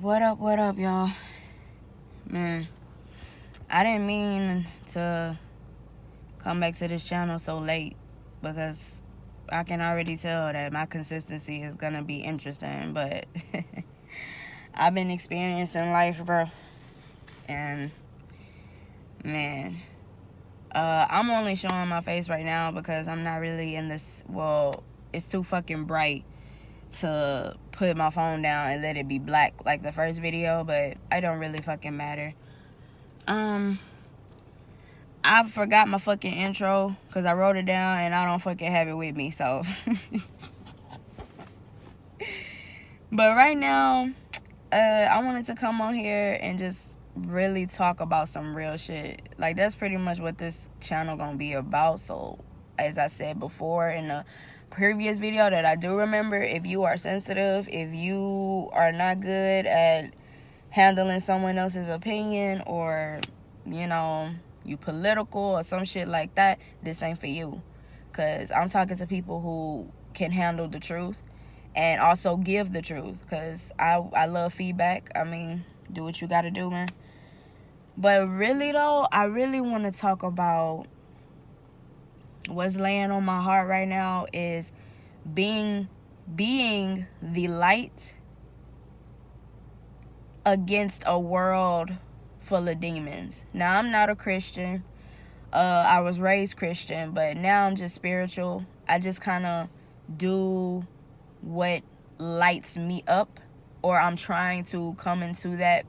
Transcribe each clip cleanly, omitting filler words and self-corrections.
What up, y'all? Man, I didn't mean to come back to this channel so late because I can already tell that my consistency is gonna be interesting, but I've been experiencing life, bro. And man, I'm only showing my face right now because I'm not really in this. Well, it's too fucking bright to put my phone down and let it be black like the first video, but it don't really fucking matter. I forgot my fucking intro because I wrote it down and I don't fucking have it with me, so. But right now, I wanted to come on here and just really talk about some real shit. Like, that's pretty much what this channel gonna be about. So, as I said before in the previous video that I do remember, if you are sensitive, if you are not good at handling someone else's opinion, or, you know, you political or some shit like that, this ain't for you. Because I'm talking to people who can handle the truth and also give the truth, because I love feedback. I mean, do what you gotta do, man. But really though, I really want to talk about what's laying on my heart right now is being the light against a world full of demons. Now, I'm not a Christian. I was raised Christian, but now I'm just spiritual. I just kind of do what lights me up, or I'm trying to come into that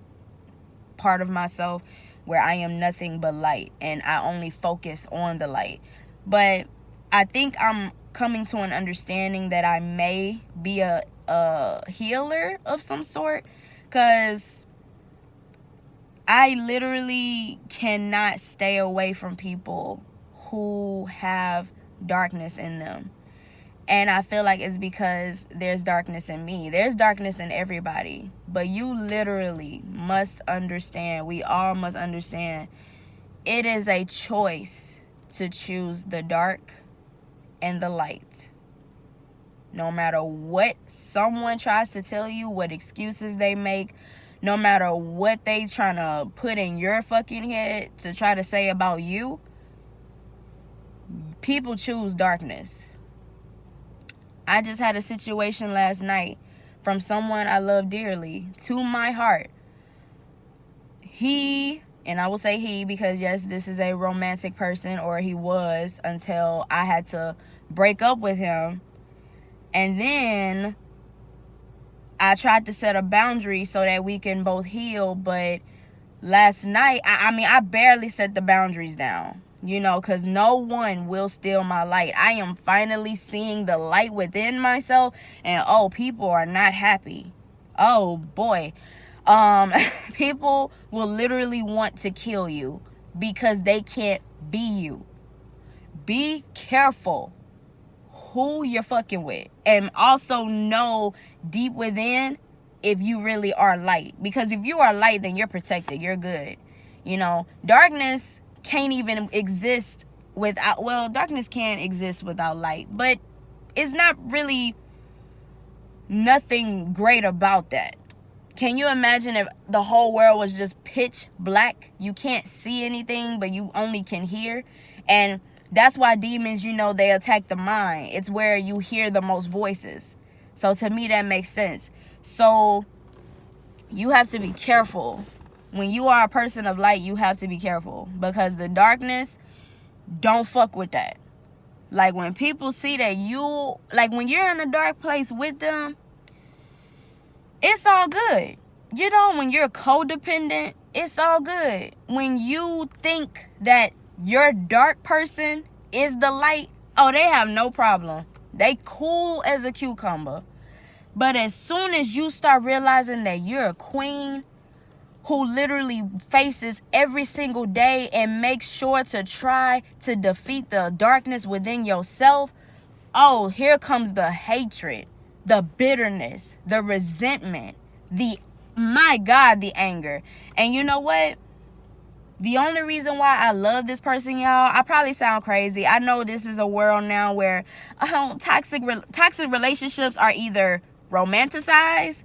part of myself where I am nothing but light and I only focus on the light. But I think I'm coming to an understanding that I may be a healer of some sort, because I literally cannot stay away from people who have darkness in them. And I feel like it's because there's darkness in me. There's darkness in everybody. But you literally must understand, we all must understand, it is a choice to choose the dark and the light. No matter what someone tries to tell you, what excuses they make, no matter what they trying to put in your fucking head to try to say about you, people choose darkness. I just had a situation last night from someone I love dearly, to my heart. He, and I will say he because yes, this is a romantic person, or he was until I had to break up with him. And then I tried to set a boundary so that we can both heal, but last night, I barely set the boundaries down. You know, because no one will steal my light. I am finally seeing the light within myself. And, oh, people are not happy. Oh, boy. People will literally want to kill you because they can't be you. Be careful who you're fucking with. And also know deep within if you really are light. Because if you are light, then you're protected. You're good. You know, darkness can't even exist without, well, darkness can exist without light, but it's not really nothing great about that. Can you imagine if the whole world was just pitch black? You can't see anything, but you only can hear. And that's why demons, you know, they attack the mind. It's where you hear the most voices. So to me, that makes sense. So you have to be careful. When you are a person of light, you have to be careful, because the darkness, don't fuck with that. Like, when people see that you, like, when you're in a dark place with them, it's all good. You know, when you're codependent, it's all good. When you think that your dark person is the light, oh, they have no problem. They cool as a cucumber. But as soon as you start realizing that you're a queen who literally faces every single day and makes sure to try to defeat the darkness within yourself, oh, here comes the hatred, the bitterness, the resentment, my God, the anger. And you know what? The only reason why I love this person, y'all, I probably sound crazy. I know this is a world now where toxic relationships are either romanticized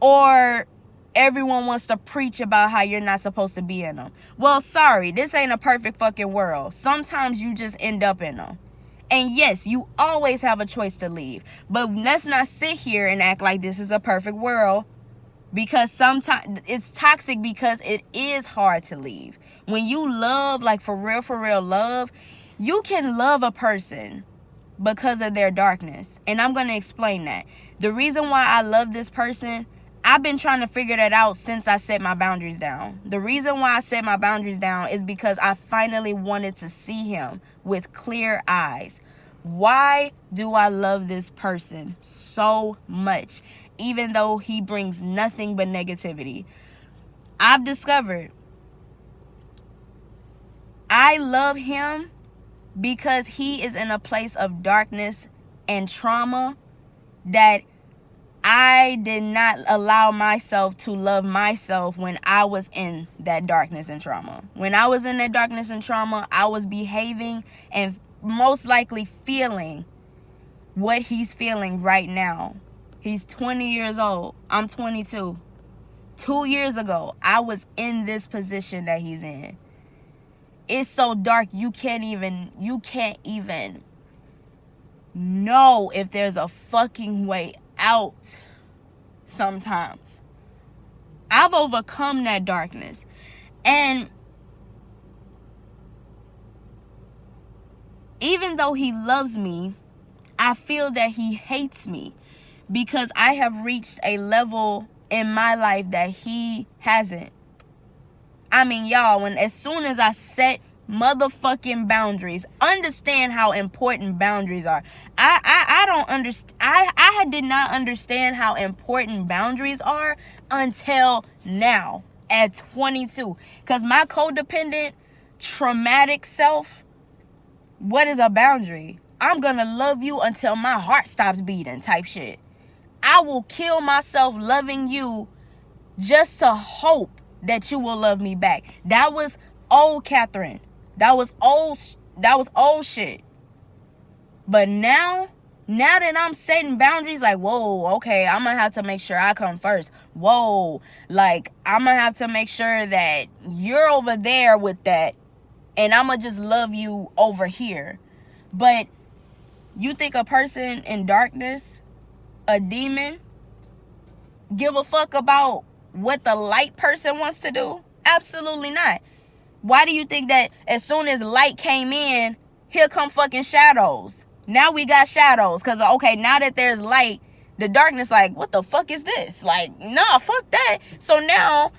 or everyone wants to preach about how you're not supposed to be in them. Well, sorry, this ain't a perfect fucking world. Sometimes you just end up in them. And yes, you always have a choice to leave. But let's not sit here and act like this is a perfect world. Because sometimes it's toxic because it is hard to leave. When you love, like for real love, you can love a person because of their darkness. And I'm going to explain that. The reason why I love this person, I've been trying to figure that out since I set my boundaries down. The reason why I set my boundaries down is because I finally wanted to see him with clear eyes. Why do I love this person so much, even though he brings nothing but negativity? I've discovered I love him because he is in a place of darkness and trauma that I did not allow myself to love myself when I was in that darkness and trauma. When I was in that darkness and trauma, I was behaving and most likely feeling what he's feeling right now. He's 20 years old. I'm 22. 2 years ago, I was in this position that he's in. It's so dark you can't even know if there's a fucking way out sometimes. I've overcome that darkness. And even though he loves me, I feel that he hates me because I have reached a level in my life that he hasn't. I mean, y'all, as soon as I set motherfucking boundaries, understand how important boundaries are. I don't understand. I did not understand how important boundaries are until now at 22. Because my codependent, traumatic self, what is a boundary? I'm gonna love you until my heart stops beating type shit. I will kill myself loving you just to hope that you will love me back. That was old Catherine. That was old shit. But now that I'm setting boundaries, like, whoa, okay, I'm gonna have to make sure I come first. Whoa, like, I'm gonna have to make sure that you're over there with that, and I'm gonna just love you over here. But you think a person in darkness, a demon, give a fuck about what the light person wants to do? Absolutely not. Why do you think that as soon as light came in, here come fucking shadows? Now we got shadows. Because, okay, now that there's light, the darkness like, what the fuck is this? Like, nah, fuck that. So now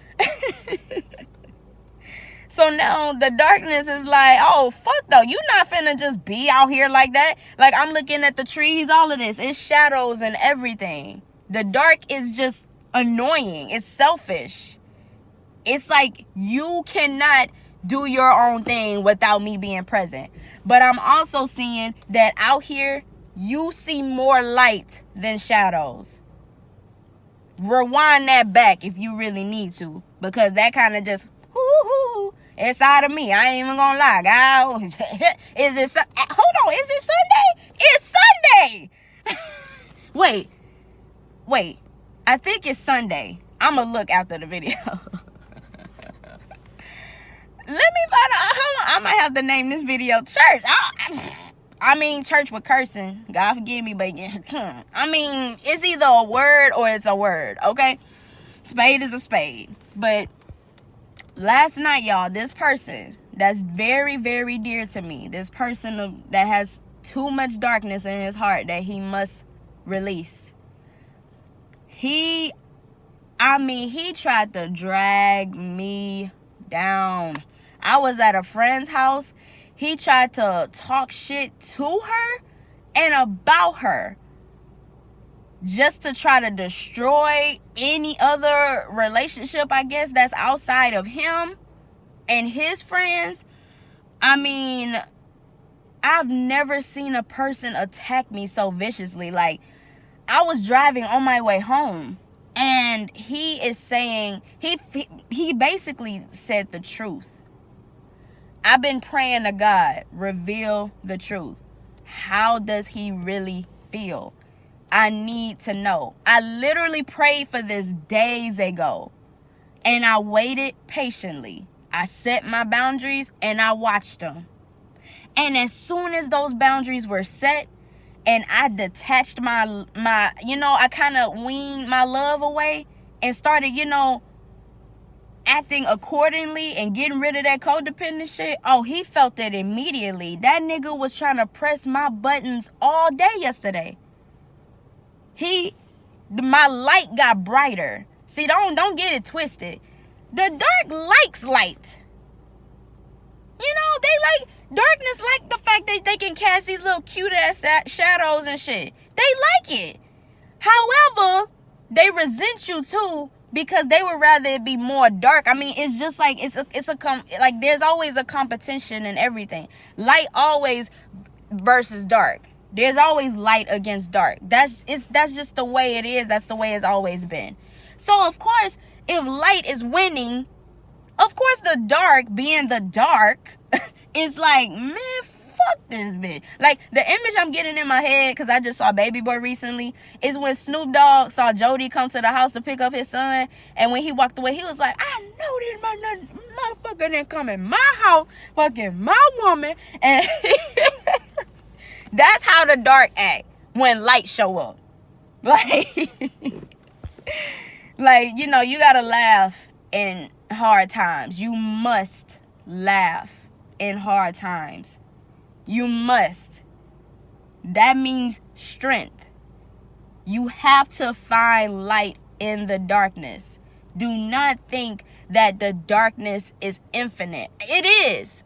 the darkness is like, oh, fuck though. You not finna just be out here like that. Like, I'm looking at the trees, all of this. It's shadows and everything. The dark is just annoying. It's selfish. It's like you cannot do your own thing without me being present. But I'm also seeing that out here, you see more light than shadows. Rewind that back if you really need to, because that kind of just inside of me. I ain't even gonna lie, guys. Is it? Hold on. Is it Sunday? It's Sunday. Wait. I think it's Sunday. I'm gonna look after the video. Let me find out. Hold on. I might have to name this video church. I mean, church with cursing. God forgive me, but I mean, it's either a word or it's a word, okay? Spade is a spade. But last night, y'all, this person that's very, very dear to me, this person that has too much darkness in his heart that he must release. He tried to drag me down. I was at a friend's house. He tried to talk shit to her and about her just to try to destroy any other relationship, I guess, that's outside of him and his friends. I mean, I've never seen a person attack me so viciously. Like, I was driving on my way home, and he is saying, he basically said the truth. I've been praying to God, reveal the truth. How does he really feel? I need to know. I literally prayed for this days ago. And I waited patiently. I set my boundaries and I watched them. And as soon as those boundaries were set and I detached my I kind of weaned my love away and started, acting accordingly and getting rid of that codependent shit, oh, he felt it immediately. That nigga was trying to press my buttons all day yesterday. My light got brighter. See, don't get it twisted. The dark likes light. They like darkness, like the fact that they can cast these little cute ass shadows and shit. They like it. However, they resent you too because they would rather it be more dark. I mean, it's just like like there's always a competition in everything. Light always versus dark. There's always light against dark. That's just the way it is. That's the way it's always been. So of course, if light is winning, of course the dark, being the dark, is like, man, fuck this bitch. Like, the image I'm getting in my head, because I just saw Baby Boy recently, is when Snoop Dogg saw Jody come to the house to pick up his son, and when he walked away, he was like, I know this motherfucker didn't come in my house, fucking my woman, and that's how the dark act when light show up. Like, you gotta laugh in hard times. You must laugh in hard times. You must. That means strength. You have to find light in the darkness. Do not think that the darkness is infinite. It is.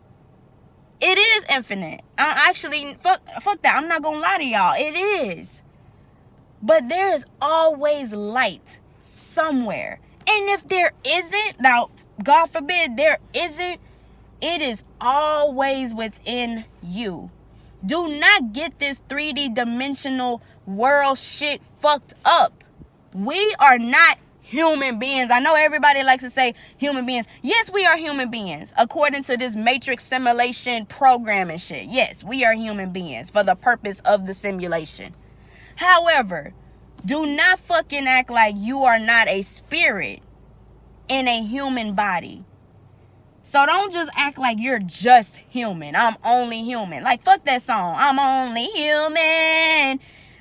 It is infinite. Fuck that. I'm not gonna lie to y'all. It is. But there is always light somewhere. And if there isn't, now, God forbid there isn't, it is always within you. Do not get this 3D dimensional world shit fucked up. We are not human beings. I know everybody likes to say human beings. Yes, we are human beings. According to this matrix simulation program and shit. Yes, we are human beings for the purpose of the simulation. However, do not fucking act like you are not a spirit in a human body. So don't just act like you're just human. I'm only human. Like, fuck that song. I'm only human.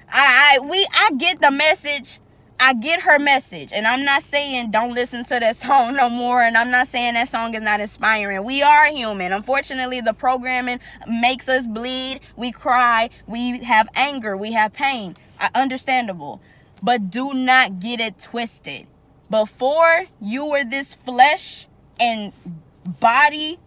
I get the message. I get her message. And I'm not saying don't listen to that song no more. And I'm not saying that song is not inspiring. We are human. Unfortunately, the programming makes us bleed. We cry. We have anger. We have pain. Understandable. But do not get it twisted. Before you were this flesh and body,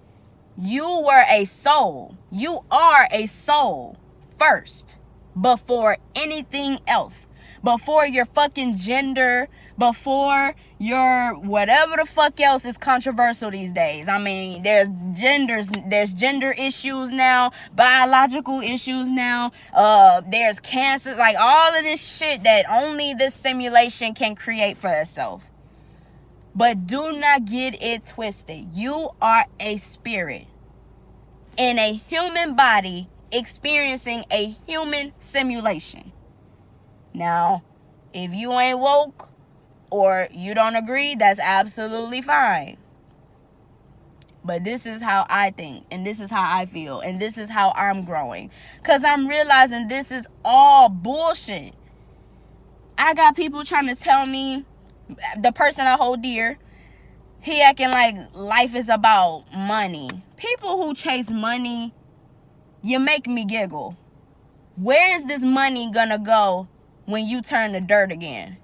you were a soul. You are a soul first, before anything else, before your fucking gender, before your whatever the fuck else is controversial these days. I mean, there's gender issues now, biological issues now, there's cancer, like all of this shit that only this simulation can create for itself. But do not get it twisted. You are a spirit in a human body experiencing a human simulation. Now, if you ain't woke or you don't agree, that's absolutely fine. But this is how I think, and this is how I feel, and this is how I'm growing. Because I'm realizing this is all bullshit. I got people trying to tell me, the person I hold dear, he acting like life is about money. People who chase money, you make me giggle. Where is this money gonna go when you turn to dirt again?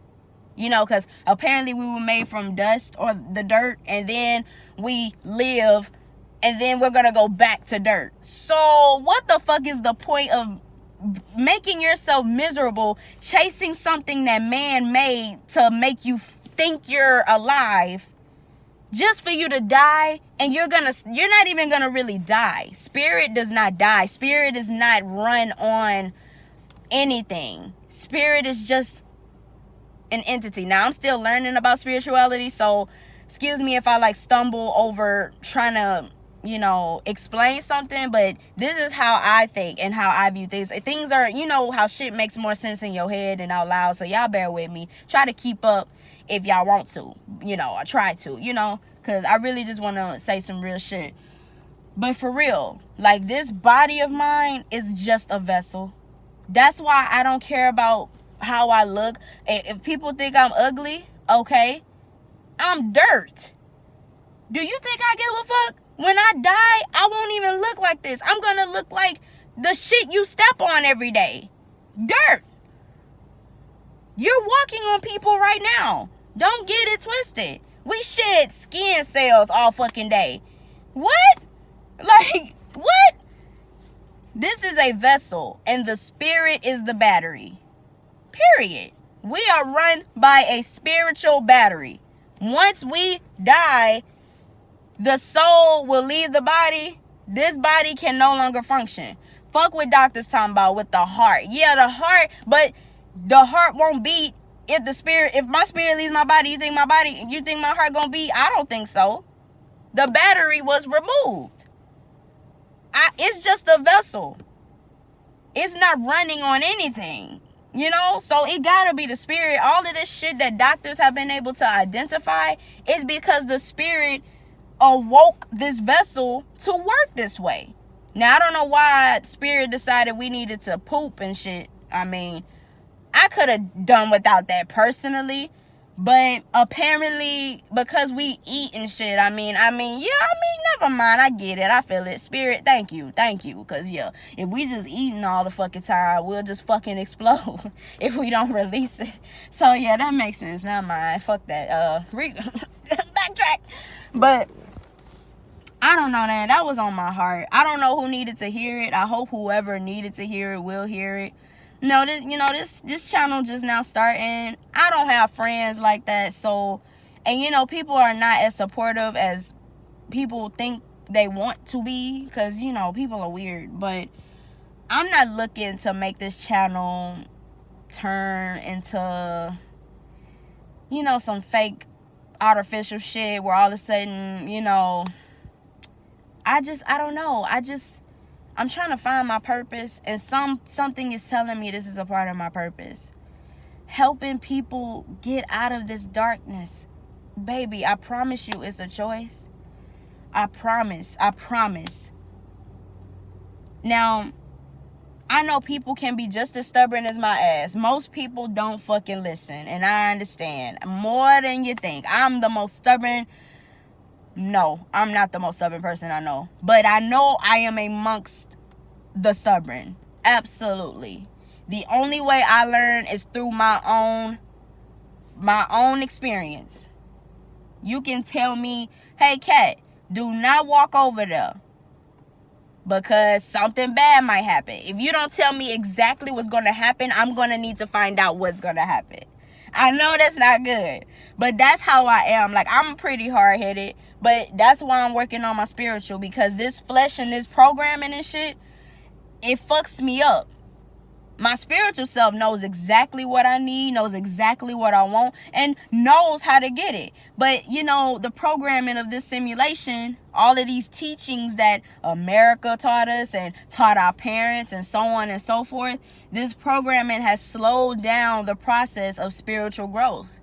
Because apparently we were made from dust or the dirt, and then we live, and then we're gonna go back to dirt. So what the fuck is the point of making yourself miserable, chasing something that man made to make you think you're alive, just for you to die? And you're not even gonna really die. Spirit does not die. Spirit is not run on anything. Spirit is just an entity. Now, I'm still learning about spirituality, so excuse me if I stumble over trying to explain something, but this is how I think and how I view things. Things are, how shit makes more sense in your head than out loud. So y'all bear with me. Try to keep up if y'all want to, or try to, because I really just want to say some real shit. But for real, like, this body of mine is just a vessel. That's why I don't care about how I look. If people think I'm ugly, okay, I'm dirt. Do you think I give a fuck? When I die, I won't even look like this. I'm gonna look like the shit you step on every day. Dirt. You're walking on people right now. Don't get it twisted. We shed skin cells all fucking day. What? Like, what? This is a vessel, and the spirit is the battery. Period. We are run by a spiritual battery. Once we die, the soul will leave the body. This body can no longer function. Fuck what doctors talking about with the heart. Yeah, the heart, but the heart won't beat if my spirit leaves my body. You think my heart gonna beat? I don't think so. The battery was removed. It's just a vessel. It's not running on anything, so it gotta be the spirit. All of this shit that doctors have been able to identify is because the spirit awoke this vessel to work this way. Now, I don't know why spirit decided we needed to poop and shit. I mean, I could have done without that personally, but apparently because we eat and shit, I mean, never mind. I get it. I feel it. Spirit, thank you. Because, if we just eating all the fucking time, we'll just fucking explode if we don't release it. So, yeah, that makes sense. Never mind. Fuck that. Backtrack. But I don't know, man. That was on my heart. I don't know who needed to hear it. I hope whoever needed to hear it will hear it. No, this channel just now starting. I don't have friends like that, so, and people are not as supportive as people think they want to be, because people are weird. But I'm not looking to make this channel turn into some fake artificial shit where all of a sudden I don't know. I'm trying to find my purpose, and something is telling me this is a part of my purpose. Helping people get out of this darkness. Baby, I promise you it's a choice. I promise. Now, I know people can be just as stubborn as my ass. Most people don't fucking listen, and I understand. More than you think. I'm the most stubborn. No, I'm not the most stubborn person I know. But I know I am amongst the stubborn. Absolutely. The only way I learn is through my own experience. You can tell me, hey, Kat, do not walk over there, because something bad might happen. If you don't tell me exactly what's going to happen, I'm going to need to find out what's going to happen. I know that's not good, but that's how I am. Like, I'm pretty hard-headed, but that's why I'm working on my spiritual, because this flesh and this programming and shit, it fucks me up. My spiritual self knows exactly what I need, knows exactly what I want, and knows how to get it. But, the programming of this simulation, all of these teachings that America taught us and taught our parents and so on and so forth, this programming has slowed down the process of spiritual growth.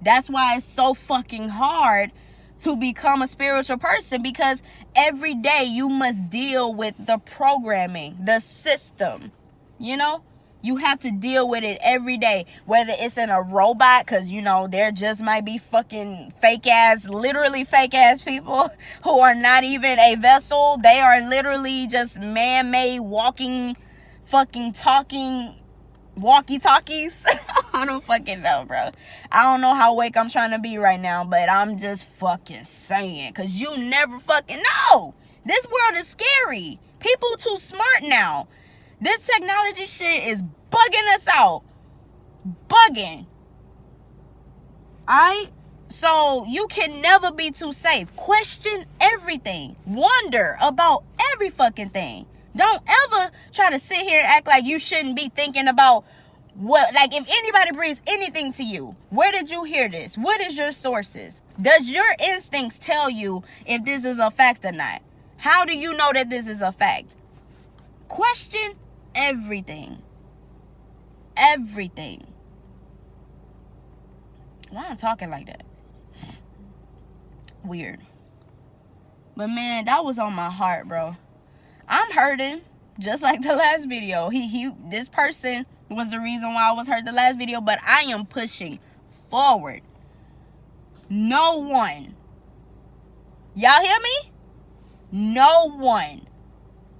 That's why it's so fucking hard to become a spiritual person, because every day you must deal with the programming, the system, You have to deal with it every day, whether it's in a robot, because, there just might be fucking literally fake ass people who are not even a vessel. They are literally just man-made walking, fucking talking walkie-talkies. I don't fucking know, bro. I don't know how awake I'm trying to be right now, but I'm just fucking saying, because you never fucking know. This world is scary. People too smart now. This technology shit is bugging us out. Bugging. So you can never be too safe. Question everything. Wonder about every fucking thing. Don't ever try to sit here and act like you shouldn't be thinking about if anybody brings anything to you, where did you hear this? What is your sources? Does your instincts tell you if this is a fact or not? How do you know that this is a fact? Question everything. Everything. Why am I talking like that? Weird. But man, that was on my heart, bro. I'm hurting, just like the last video. This person was the reason why I was hurt the last video, but I am pushing forward. No one, y'all hear me? No one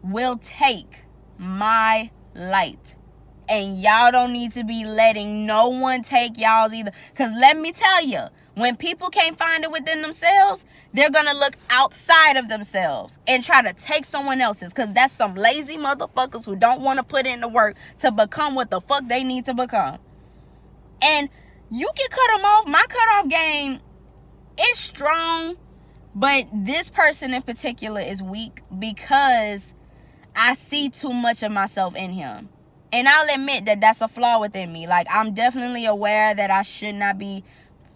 will take my light. And y'all don't need to be letting no one take y'all's either. Because let me tell you, when people can't find it within themselves, they're going to look outside of themselves and try to take someone else's. Because that's some lazy motherfuckers who don't want to put in the work to become what the fuck they need to become. And you can cut them off. My cutoff game is strong. But this person in particular is weak because I see too much of myself in him. And I'll admit that that's a flaw within me. Like, I'm definitely aware that I should not be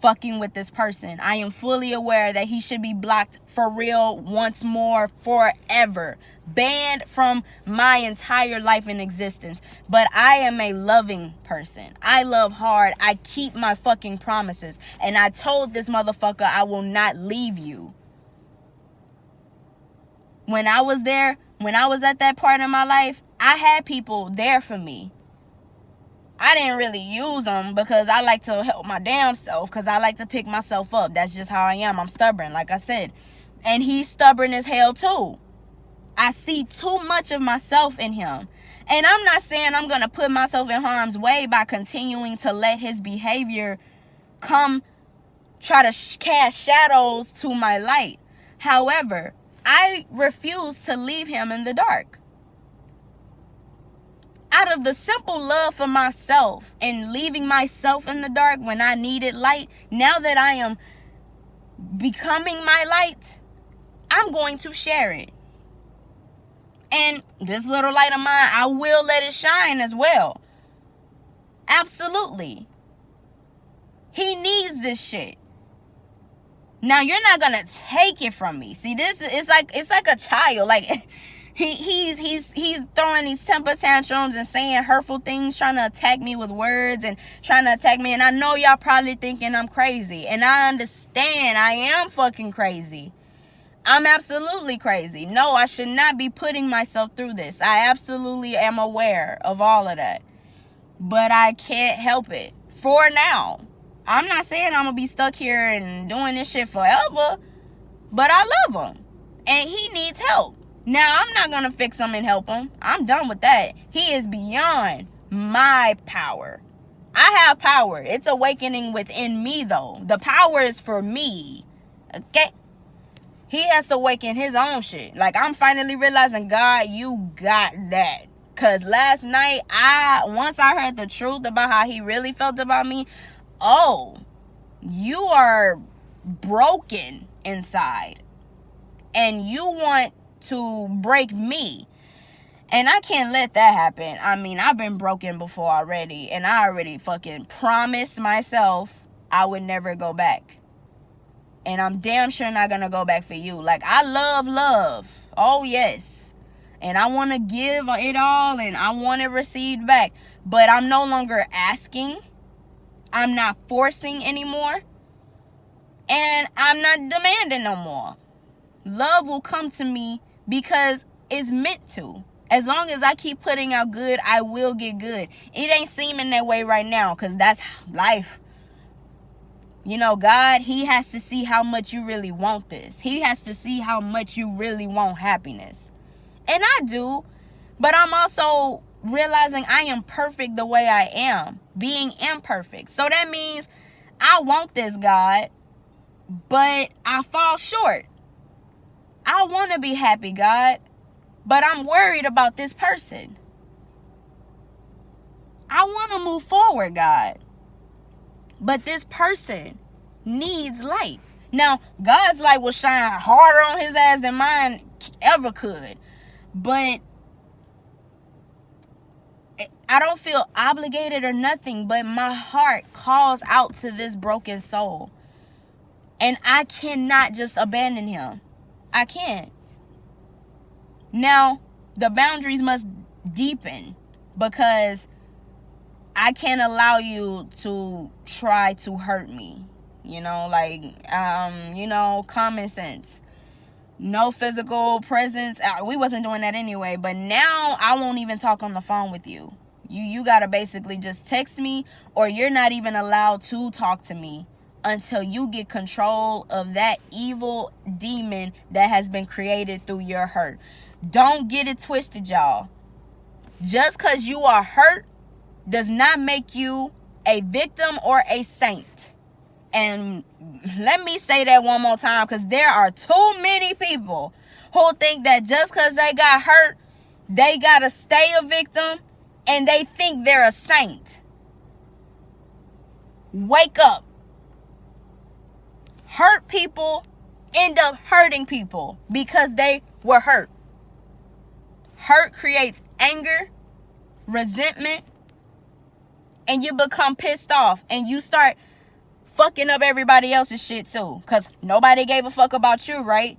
fucking with this person. I am fully aware that he should be blocked for real once more, forever. Banned from my entire life in existence. But I am a loving person. I love hard. I keep my fucking promises. And I told this motherfucker I will not leave you. When I was there, when I was at that part in my life, I had people there for me. I didn't really use them because I like to help my damn self, because I like to pick myself up. That's just how I am. I'm stubborn, like I said. And he's stubborn as hell too. I see too much of myself in him. And I'm not saying I'm going to put myself in harm's way by continuing to let his behavior come try to cast shadows to my light. However, I refuse to leave him in the dark. Out of the simple love for myself and leaving myself in the dark when I needed light, now that I am becoming my light, I'm going to share it. And this little light of mine, I will let it shine as well. Absolutely. He needs this shit. Now you're not gonna take it from me. See, this is it's like a child. Like he's throwing these temper tantrums and saying hurtful things, trying to attack me with words and trying to attack me. And I know y'all probably thinking I'm crazy, and I understand I am fucking crazy. I'm absolutely crazy. No, I should not be putting myself through this. I absolutely am aware of all of that, but I can't help it for now. I'm not saying I'm going to be stuck here and doing this shit forever, but I love him, and he needs help. Now, I'm not going to fix him and help him. I'm done with that. He is beyond my power. I have power. It's awakening within me, though. The power is for me, okay? He has to awaken his own shit. Like, I'm finally realizing, God, you got that. Because last night, once I heard the truth about how he really felt about me, oh, you are broken inside and you want to break me, and I can't let that happen. I mean, I've been broken before already, and I already fucking promised myself I would never go back, and I'm damn sure not gonna go back for you. Like, I love, oh yes, and I want to give it all, and I want to receive back, but I'm no longer asking. I'm not forcing anymore. And I'm not demanding no more. Love will come to me because it's meant to. As long as I keep putting out good, I will get good. It ain't seeming that way right now because that's life. You know, God, he has to see how much you really want this. He has to see how much you really want happiness. And I do. But I'm also realizing I am perfect the way I am, being imperfect. So that means I want this, God, but I fall short. I want to be happy, God, but I'm worried about this person. I want to move forward, God, but this person needs light. Now, God's light will shine harder on his ass than mine ever could, but I don't feel obligated or nothing, but my heart calls out to this broken soul. And I cannot just abandon him. I can't. Now, the boundaries must deepen, because I can't allow you to try to hurt me. Like, common sense. No physical presence. We wasn't doing that anyway, but now I won't even talk on the phone with you. You gotta basically just text me, or you're not even allowed to talk to me until you get control of that evil demon that has been created through your hurt. Don't get it twisted, y'all. Just because you are hurt does not make you a victim or a saint. And let me say that one more time, because there are too many people who think that just because they got hurt, they got to stay a victim, and they think they're a saint. Wake up. Hurt people end up hurting people because they were hurt. Hurt creates anger, resentment, and you become pissed off, and you start fucking up everybody else's shit too, because nobody gave a fuck about you, right?